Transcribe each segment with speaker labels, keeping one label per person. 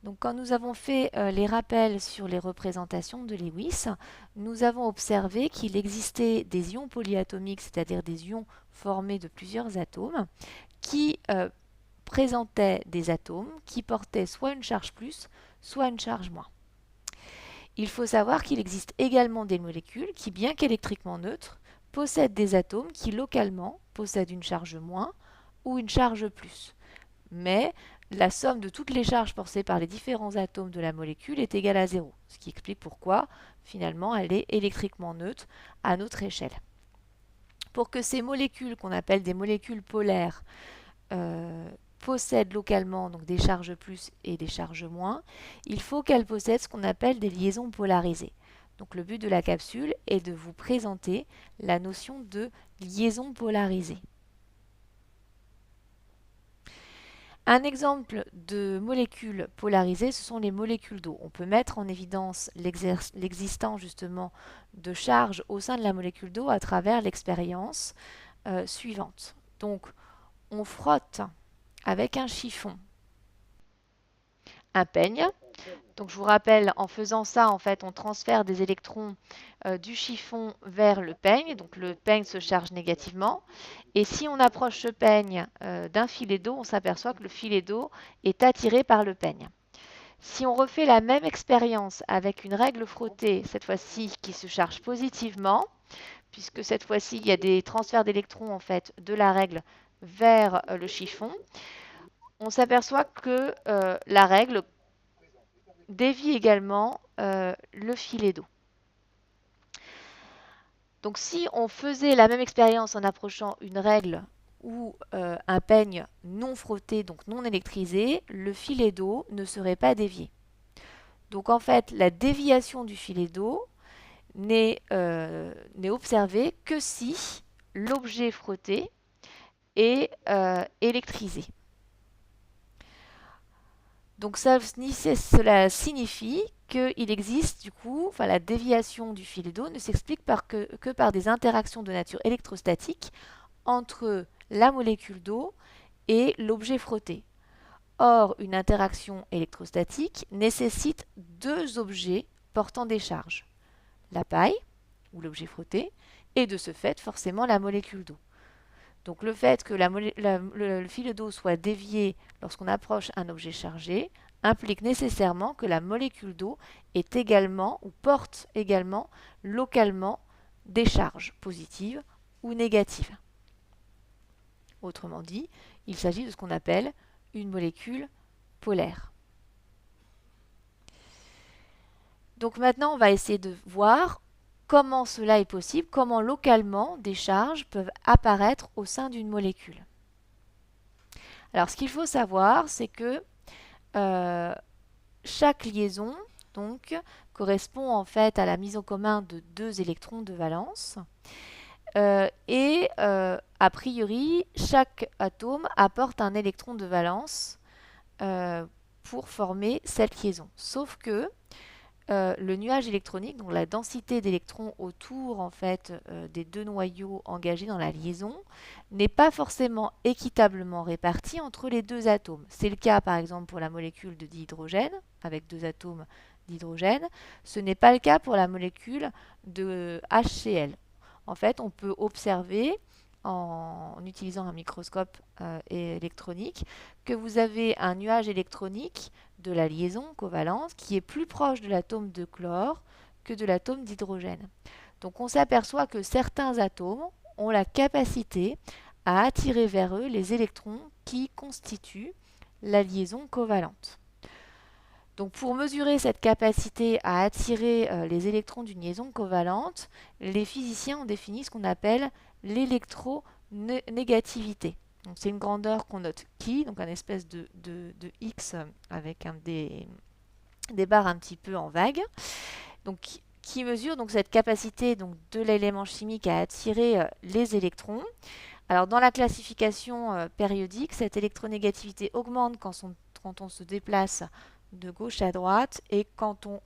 Speaker 1: Donc quand nous avons fait les rappels sur les représentations de Lewis, nous avons observé qu'il existait des ions polyatomiques, c'est-à-dire des ions formés de plusieurs atomes, qui présentaient des atomes qui portaient soit une charge plus, soit une charge moins. Il faut savoir qu'il existe également des molécules qui, bien qu'électriquement neutres, possèdent des atomes qui localement possèdent une charge moins ou une charge plus. Mais la somme de toutes les charges portées par les différents atomes de la molécule est égale à zéro, ce qui explique pourquoi finalement elle est électriquement neutre à notre échelle. Pour que ces molécules qu'on appelle des molécules polaires possèdent localement donc des charges plus et des charges moins, il faut qu'elles possèdent ce qu'on appelle des liaisons polarisées. Donc le but de la capsule est de vous présenter la notion de liaison polarisée. Un exemple de molécules polarisées, ce sont les molécules d'eau. On peut mettre en évidence l'existence justement de charges au sein de la molécule d'eau à travers l'expérience suivante. Donc, on frotte avec un chiffon un peigne. Donc je vous rappelle, en faisant ça, en fait, on transfère des électrons du chiffon vers le peigne. Donc le peigne se charge négativement. Et si on approche ce peigne d'un filet d'eau, on s'aperçoit que le filet d'eau est attiré par le peigne. Si on refait la même expérience avec une règle frottée, cette fois-ci qui se charge positivement, puisque cette fois-ci il y a des transferts d'électrons en fait de la règle vers le chiffon, on s'aperçoit que la règle dévie également le filet d'eau. Donc si on faisait la même expérience en approchant une règle ou un peigne non frotté, donc non électrisé, le filet d'eau ne serait pas dévié. Donc en fait, la déviation du filet d'eau n'est observée que si l'objet frotté est électrisé. Donc cela signifie qu'il existe du coup, enfin la déviation du filet d'eau ne s'explique que par des interactions de nature électrostatique entre la molécule d'eau et l'objet frotté. Or, une interaction électrostatique nécessite deux objets portant des charges, la paille, ou l'objet frotté, et de ce fait forcément la molécule d'eau. Donc le fait que le filet d'eau soit dévié lorsqu'on approche un objet chargé implique nécessairement que la molécule d'eau est également ou porte également localement des charges positives ou négatives. Autrement dit, il s'agit de ce qu'on appelle une molécule polaire. Donc maintenant, on va essayer de voir comment cela est possible, comment localement des charges peuvent apparaître au sein d'une molécule. Alors ce qu'il faut savoir, c'est que chaque liaison donc, correspond en fait à la mise en commun de deux électrons de valence. A priori, chaque atome apporte un électron de valence pour former cette liaison. Sauf que le nuage électronique, donc la densité d'électrons autour en fait des deux noyaux engagés dans la liaison, n'est pas forcément équitablement répartie entre les deux atomes. C'est le cas par exemple pour la molécule de dihydrogène, avec deux atomes d'hydrogène. Ce n'est pas le cas pour la molécule de HCl. En fait, on peut observer en utilisant un microscope électronique que vous avez un nuage électronique de la liaison covalente qui est plus proche de l'atome de chlore que de l'atome d'hydrogène. Donc on s'aperçoit que certains atomes ont la capacité à attirer vers eux les électrons qui constituent la liaison covalente. Donc pour mesurer cette capacité à attirer les électrons d'une liaison covalente, les physiciens ont défini ce qu'on appelle l'électronégativité. Donc c'est une grandeur qu'on note qui, donc un espèce de X avec des barres un petit peu en vague, donc qui mesure donc cette capacité donc, de l'élément chimique à attirer les électrons. Alors dans la classification périodique, cette électronégativité augmente quand on se déplace de gauche à droite et quand on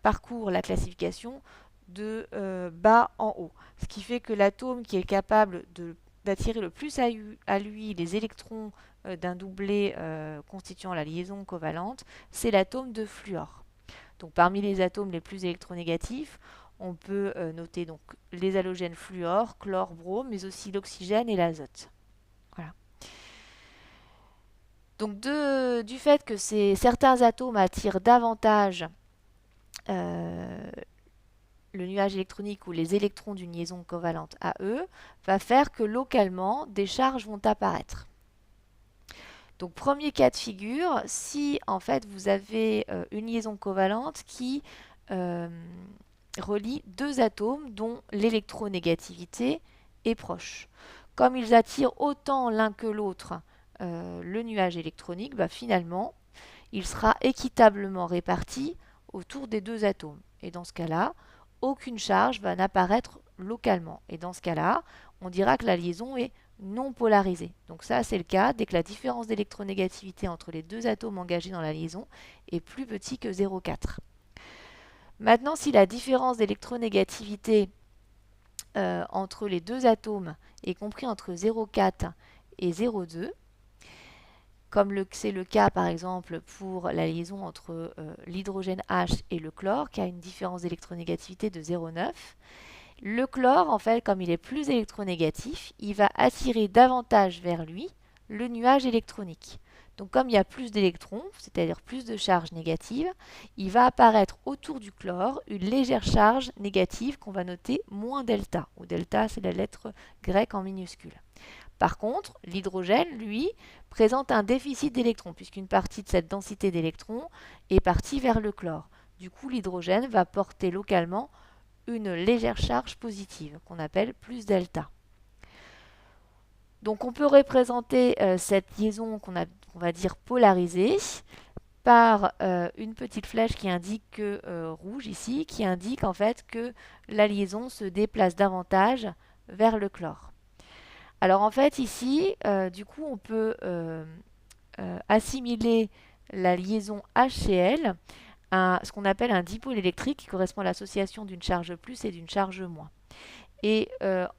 Speaker 1: parcourt la classification de bas en haut. Ce qui fait que l'atome qui est capable d'attirer le plus à lui les électrons d'un doublé constituant la liaison covalente, c'est l'atome de fluor. Donc parmi les atomes les plus électronégatifs, on peut noter donc les halogènes fluor, chlore, brome, mais aussi l'oxygène et l'azote. Voilà. Donc du fait que certains atomes attirent davantage le nuage électronique ou les électrons d'une liaison covalente à eux, va faire que localement, des charges vont apparaître. Donc premier cas de figure, si en fait vous avez une liaison covalente qui euh, relie deux atomes dont l'électronégativité est proche. Comme ils attirent autant l'un que l'autre le nuage électronique, bah finalement, il sera équitablement réparti autour des deux atomes. Et dans ce cas-là, aucune charge va n'apparaître localement. Et dans ce cas-là, on dira que la liaison est non polarisée. Donc ça, c'est le cas dès que la différence d'électronégativité entre les deux atomes engagés dans la liaison est plus petit que 0,4. Maintenant, si la différence d'électronégativité entre les deux atomes est compris entre 0,4 et 0,2, comme c'est le cas par exemple pour la liaison entre l'hydrogène H et le chlore, qui a une différence d'électronégativité de 0,9. Le chlore, en fait, comme il est plus électronégatif, il va attirer davantage vers lui le nuage électronique. Donc comme il y a plus d'électrons, c'est-à-dire plus de charge négative, il va apparaître autour du chlore une légère charge négative qu'on va noter moins delta, où delta c'est la lettre grecque en minuscule. Par contre, l'hydrogène, lui, présente un déficit d'électrons, puisqu'une partie de cette densité d'électrons est partie vers le chlore. Du coup, l'hydrogène va porter localement une légère charge positive, qu'on appelle plus delta. Donc on peut représenter cette liaison qu'on va dire polarisée par une petite flèche qui indique rouge ici, qui indique en fait que la liaison se déplace davantage vers le chlore. Alors en fait ici, du coup, on peut assimiler la liaison HCl à ce qu'on appelle un dipôle électrique qui correspond à l'association d'une charge plus et d'une charge moins. Et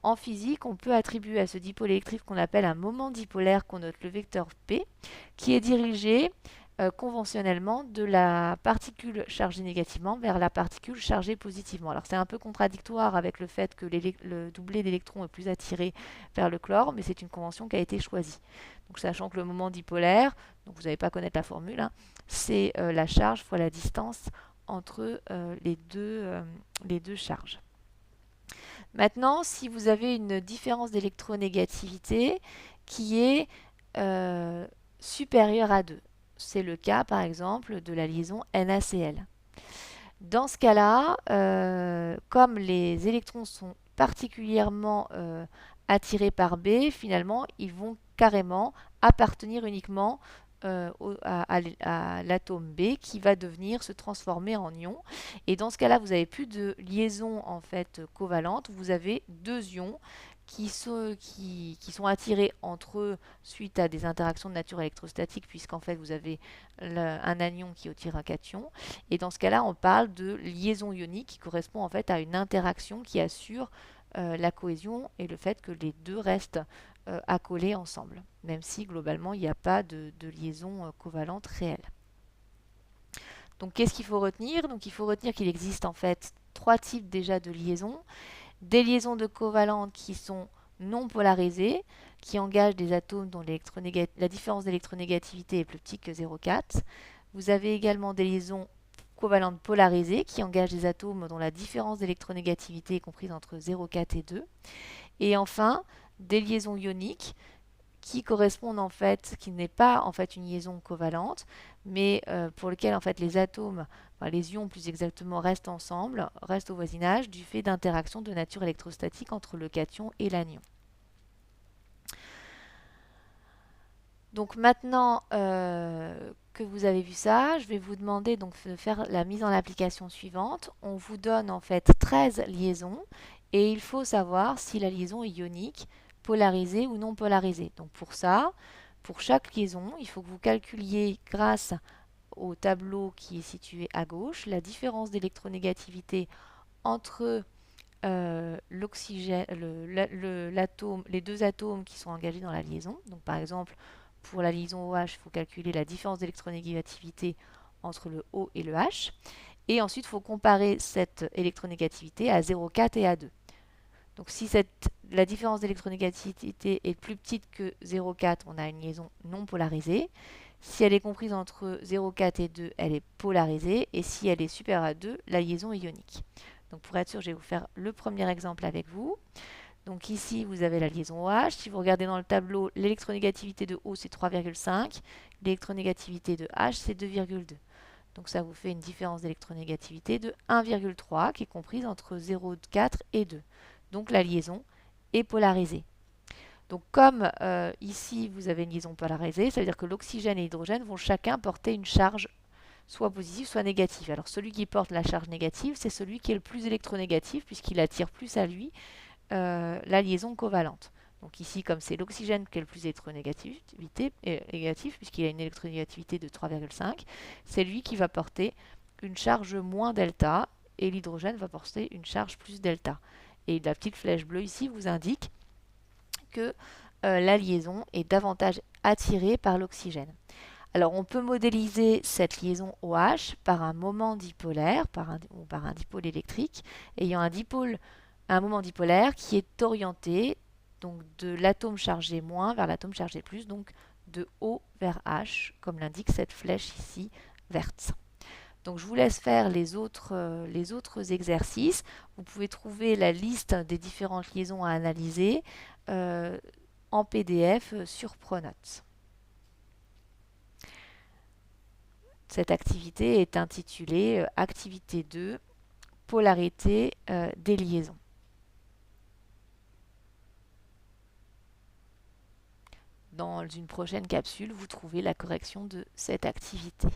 Speaker 1: en physique, on peut attribuer à ce dipôle électrique qu'on appelle un moment dipolaire, qu'on note le vecteur P, qui est dirigé conventionnellement de la particule chargée négativement vers la particule chargée positivement. Alors c'est un peu contradictoire avec le fait que le doublé d'électrons est plus attiré vers le chlore, mais c'est une convention qui a été choisie. Donc sachant que le moment dipolaire, donc vous n'avez pas à connaître la formule, hein, c'est la charge fois la distance entre les deux charges. Maintenant, si vous avez une différence d'électronégativité qui est supérieure à 2, c'est le cas par exemple de la liaison NaCl. Dans ce cas-là, comme les électrons sont particulièrement attirés par B, finalement, ils vont carrément appartenir uniquement à l'atome B qui va devenir se transformer en ion. Et dans ce cas-là, vous n'avez plus de liaison en fait covalente, vous avez deux ions qui sont attirés entre eux suite à des interactions de nature électrostatique, puisqu'en fait vous avez un anion qui attire un cation. Et dans ce cas-là, on parle de liaison ionique qui correspond en fait à une interaction qui assure la cohésion et le fait que les deux restent accolés ensemble, même si globalement il n'y a pas de liaison covalente réelle. Donc qu'est-ce qu'il faut retenir? Donc il faut retenir qu'il existe en fait trois types déjà de liaisons. Des liaisons de covalentes qui sont non polarisées, qui engagent des atomes dont la différence d'électronégativité est plus petite que 0,4. Vous avez également des liaisons covalentes polarisées qui engagent des atomes dont la différence d'électronégativité est comprise entre 0,4 et 2. Et enfin, des liaisons ioniques qui correspondent en fait, qui n'est pas en fait une liaison covalente, mais pour lequel en fait les atomes, enfin les ions plus exactement, restent ensemble, restent au voisinage du fait d'interactions de nature électrostatique entre le cation et l'anion. Donc maintenant que vous avez vu ça, je vais vous demander donc de faire la mise en application suivante. On vous donne en fait 13 liaisons et il faut savoir si la liaison est ionique, polarisée ou non polarisée. Donc pour ça, pour chaque liaison, il faut que vous calculiez grâce au tableau qui est situé à gauche la différence d'électronégativité entre l'oxygène, l'atome, les deux atomes qui sont engagés dans la liaison. Donc par exemple, pour la liaison OH, il faut calculer la différence d'électronégativité entre le O et le H. Et ensuite, il faut comparer cette électronégativité à 0,4 et à 2. Donc si la différence d'électronégativité est plus petite que 0,4, on a une liaison non polarisée. Si elle est comprise entre 0,4 et 2, elle est polarisée. Et si elle est supérieure à 2, la liaison est ionique. Donc pour être sûr, je vais vous faire le premier exemple avec vous. Donc ici, vous avez la liaison OH. Si vous regardez dans le tableau, l'électronégativité de O, c'est 3,5. L'électronégativité de H, c'est 2,2. Donc ça vous fait une différence d'électronégativité de 1,3 qui est comprise entre 0,4 et 2. Donc la liaison est polarisée. Donc comme ici vous avez une liaison polarisée, ça veut dire que l'oxygène et l'hydrogène vont chacun porter une charge soit positive, soit négative. Alors celui qui porte la charge négative, c'est celui qui est le plus électronégatif puisqu'il attire plus à lui la liaison covalente. Donc ici, comme c'est l'oxygène qui est le plus électronégatif, puisqu'il a une électronégativité de 3,5, c'est lui qui va porter une charge moins delta et l'hydrogène va porter une charge plus delta. Et la petite flèche bleue ici vous indique que la liaison est davantage attirée par l'oxygène. Alors on peut modéliser cette liaison OH par un moment dipolaire ou par un dipôle électrique ayant un moment dipolaire qui est orienté donc de l'atome chargé moins vers l'atome chargé plus, donc de O vers H, comme l'indique cette flèche ici verte. Donc je vous laisse faire les autres exercices. Vous pouvez trouver la liste des différentes liaisons à analyser en PDF sur Pronote. Cette activité est intitulée Activité 2, polarité des liaisons. Dans une prochaine capsule, vous trouvez la correction de cette activité.